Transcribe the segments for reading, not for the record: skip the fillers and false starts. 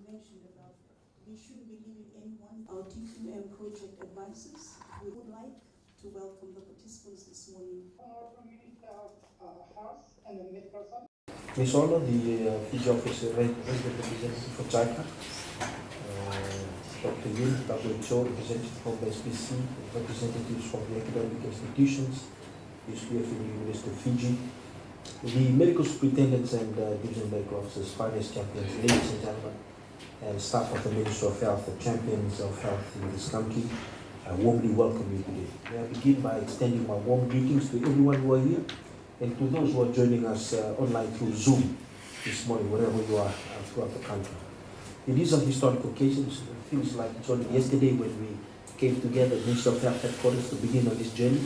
mentioned about we shouldn't be leaving anyone. Our TQM project advisors, we would like to welcome the participants this morning. Honorable Minister of Health and Medical Services. Ms. Ono, the Fiji Office representative for JICA, Dr. Yun, WHO representative from the SPC, representatives from the academic institutions, USPF and the University of Fiji, the medical superintendents and division medical officers, finance champions, ladies and gentlemen, and staff of the Ministry of Health, the champions of health in this country, I warmly welcome you today. May I begin by extending my warm greetings to everyone who are here and to those who are joining us online through Zoom this morning, wherever you are throughout the country. It is a historic occasion. It feels like it's only yesterday when we came together at Ministry of Health headquarters to begin on this journey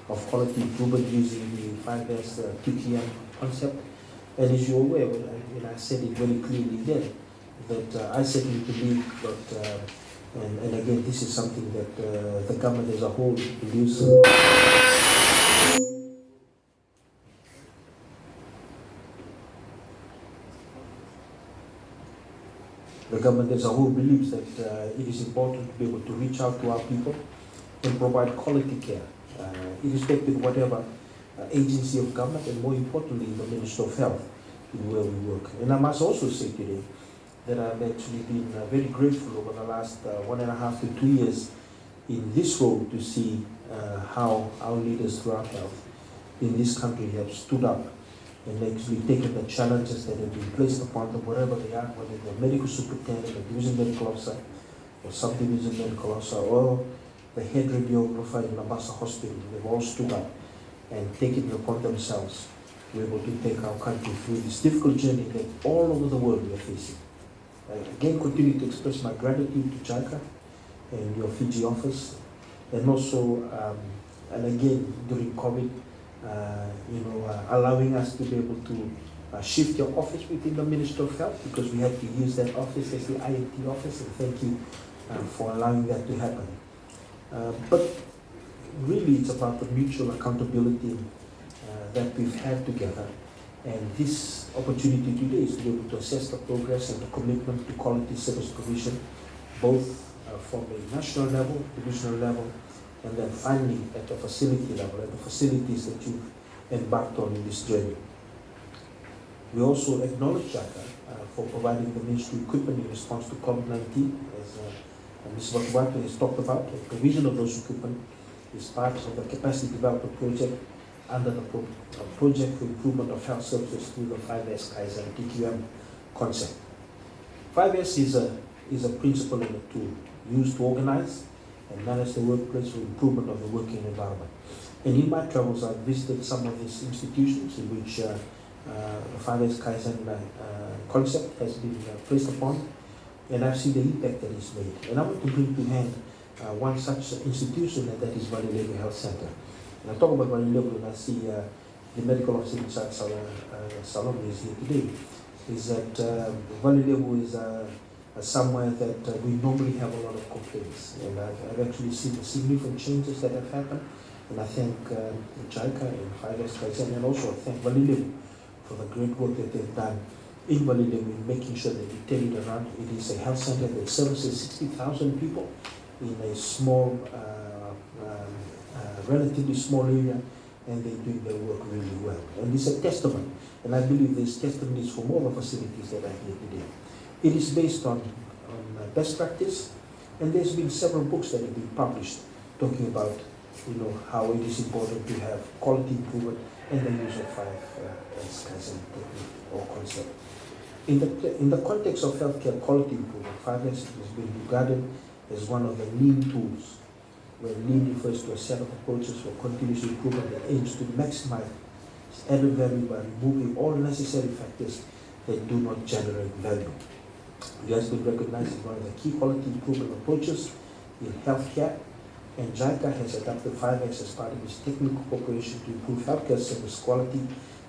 of quality improvement using the 5S TQM concept. And as you're aware, when I said it very clearly then, that I certainly believe that, and again, this is something that the government as a whole believes. The government as a whole believes that it is important to be able to reach out to our people and provide quality care, irrespective of whatever agency of government, and more importantly, the Ministry of Health, where we work. And I must also say today that I've actually been very grateful over the last 1.5 to 2 years in this role to see how our leaders throughout health in this country have stood up and actually taken the challenges that have been placed upon them wherever they are, whether they're medical superintendent, a division medical officer, or subdivision medical officer, or the head radiographer in Mombasa Hospital. They've all stood up and taken it upon themselves to be able to take our country through this difficult journey that all over the world we are facing. I again continue to express my gratitude to JICA and your Fiji office, and also, and again, during COVID, allowing us to be able to shift your office within the Ministry of Health, because we had to use that office as the IMT office, and thank you for allowing that to happen. But really it's about the mutual accountability that we've had together, and this opportunity today is to be able to assess the progress and the commitment to quality service provision, both from a national level, divisional level, and then finally at the facility level, at the facilities that you've embarked on in this journey. We also acknowledge JICA for providing the ministry equipment in response to COVID-19, as Ms. Watuwatu has talked about. The provision of those equipment is part of the capacity development project under the Project for Improvement of Health Services through the 5S Kaizen TQM concept. 5S is a principle and a tool used to organize and manage the workplace for improvement of the working environment. And in my travels, I've visited some of these institutions in which the 5S Kaizen concept has been placed upon, and I've seen the impact that it's made. And I want to bring to hand one such institution, and that is Valilevu Health Center. And I talk about Valilevu, and I see the medical officer in charge, Salome, is here today, is that Valilevu is somewhere that we normally have a lot of complaints, and I've actually seen the significant changes that have happened, and I thank JICA and 5S Kaizen, and also I thank Valilevu for the great work that they've done in Valilevu in making sure that we turn it around. It is a health center that services 60,000 people in a small, relatively small area, and they're doing their work really well. And it's a testament, and I believe there's testimonies from all the facilities that are here today. It is based on best practice, and there's been several books that have been published talking about how it is important to have quality improvement and the use of 5S Kaizen technique or concept. In the context of healthcare quality improvement, 5S has been regarded as one of the lean tools, where lean refers to a set of approaches for continuous improvement that aims to maximize added value by removing all necessary factors that do not generate value. It has been recognized as one of the key quality improvement approaches in healthcare, and JICA has adopted 5S as part of its technical cooperation to improve healthcare service quality,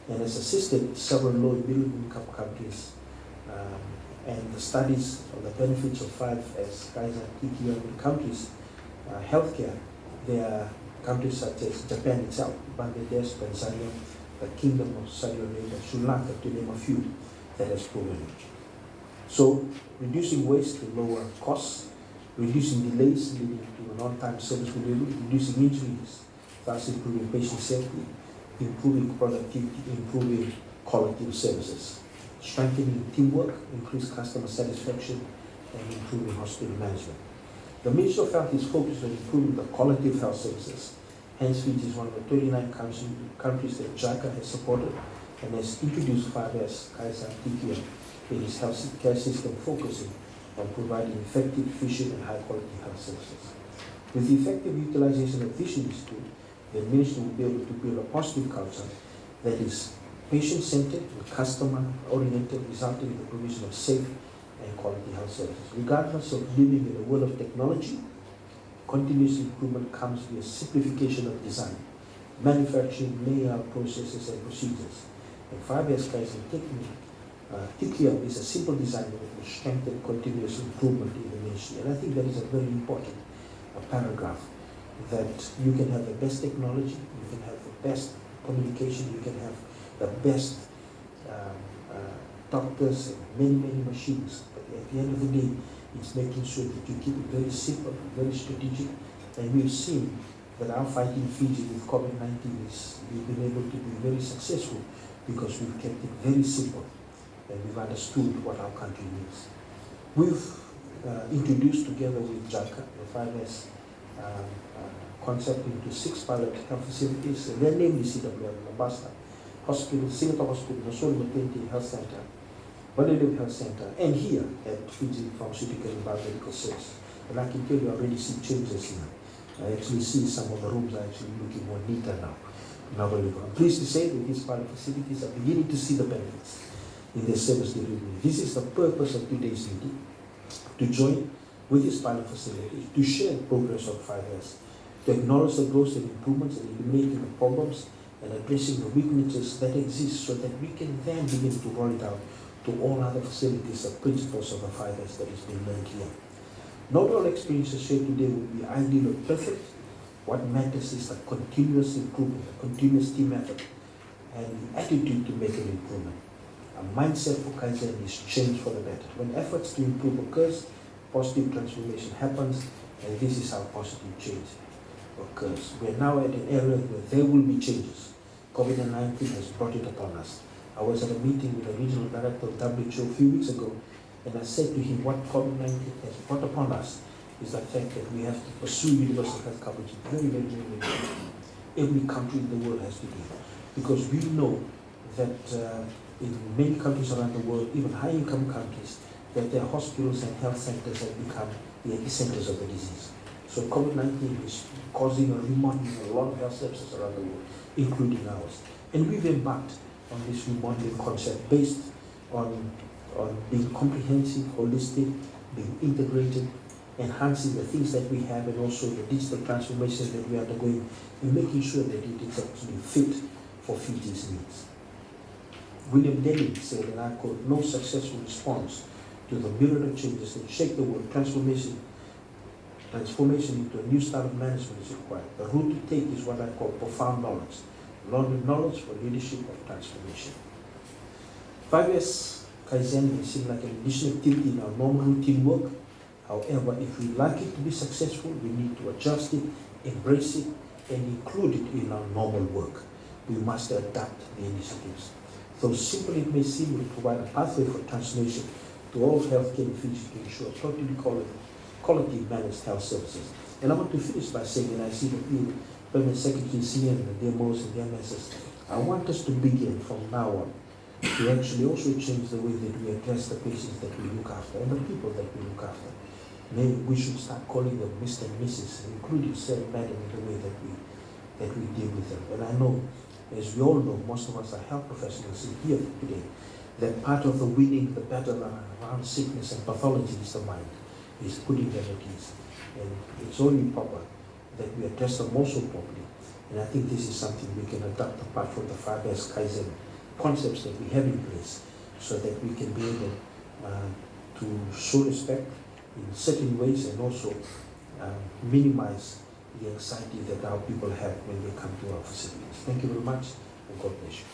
and has assisted several low and middle income countries. And the studies of the benefits of 5S Kaizen TQM in countries, healthcare, there are countries such as Japan itself, Bangladesh, Tanzania, the Kingdom of Saudi Arabia, Sri Lanka, to name a few, that has proven it. So reducing waste to lower costs, reducing delays leading to an on-time service delivery, reducing injuries, thus improving patient safety, improving productivity, improving quality of services, strengthening teamwork, increased customer satisfaction, and improving hospital management. The Ministry of Health is focused on improving the quality of health services. Hence, Fiji is one of the 39 countries that JICA has supported and has introduced 5S Kaizen TQM in its health care system, focusing on providing effective, efficient, and high-quality health services. With the effective utilization of Vision Institute, the Ministry will be able to build a positive culture that is patient-centered and customer-oriented, resulting in the provision of safe and quality health services. Regardless of living in a world of technology, continuous improvement comes via simplification of design, manufacturing, layout, processes, and procedures. And 5S Kaizen TQM is a simple design that will strengthen continuous improvement in the ministry. And I think that is a very important paragraph, that you can have the best technology, you can have the best communication, you can have the best doctors and many machines. But at the end of the day, it's making sure that you keep it very simple, very strategic. And we've seen that our fight in Fiji with COVID-19 is we've been able to be very successful because we've kept it very simple and we've understood what our country needs. We've introduced together with JICA the 5S concept into 6 pilot health facilities, and they're namely CWM, Labasta Hospital, Singapore Hospital, Nasol Maternity Health Center, Balileo Health Center, and here at Fiji Pharmaceutical and Biomedical Services. And I can tell you, I already see changes now. I actually see some of the rooms are actually looking more neater now. I'm pleased to say that these pilot facilities are beginning to see the benefits in their service delivery. This is the purpose of today's meeting, to join with these pilot facilities, to share progress on 5S, to acknowledge the growth and improvements and eliminating the problems and addressing the weaknesses that exist, so that we can then begin to roll it out to all other facilities, the principles of the 5S that has been learned here. Not all experiences shared today will be ideal or perfect. What matters is the continuous improvement, the continuous team effort, and the attitude to make an improvement. A mindset for Kaizen is change for the better. When efforts to improve occurs, positive transformation happens, and this is how positive change occurs. We are now at an era where there will be changes. COVID-19 has brought it upon us. I was at a meeting with the regional director of WHO a few weeks ago, and I said to him, what COVID-19 has brought upon us is the fact that we have to pursue universal health coverage very important. Every country in the world has to do it, because we know that in many countries around the world, even high-income countries, that their hospitals and health centers have become the epicenters of the disease. So COVID-19 is causing a remodeling of a lot of health services around the world, including ours. And we've embarked on this remodeling concept based on being comprehensive, holistic, being integrated, enhancing the things that we have, and also the digital transformation that we are undergoing, and making sure that it is actually fit for Fiji's needs. William Denning said, and I quote, "No successful response to the myriad of changes that shake the world, transformation into a new style of management is required. The route to take is what I call profound knowledge. Learning knowledge for leadership of transformation." 5S Kaizen may seem like an additional activity in our normal routine work. However, if we like it to be successful, we need to adjust it, embrace it, and include it in our normal work. We must adapt the initiatives. Though simple it may seem, we provide a pathway for transformation to all healthcare in Fiji to ensure totally quality managed health services. And I want to finish by saying, and I see the Permanent Secretary CN, the DMOs and the MSs, I want us to begin from now on to actually also change the way that we address the patients that we look after and the people that we look after. Maybe we should start calling them Mr. and Mrs., including Sir and Madam, in the way that we deal with them. And I know, as we all know, most of us are health professionals here today, that part of the winning the battle around sickness and pathology is the mind, is putting them at ease. And it's only proper that we address them also properly. And I think this is something we can adapt apart from the 5S Kaizen concepts that we have in place, so that we can be able to show respect in certain ways, and also minimize the anxiety that our people have when they come to our facilities. Thank you very much, and God bless you.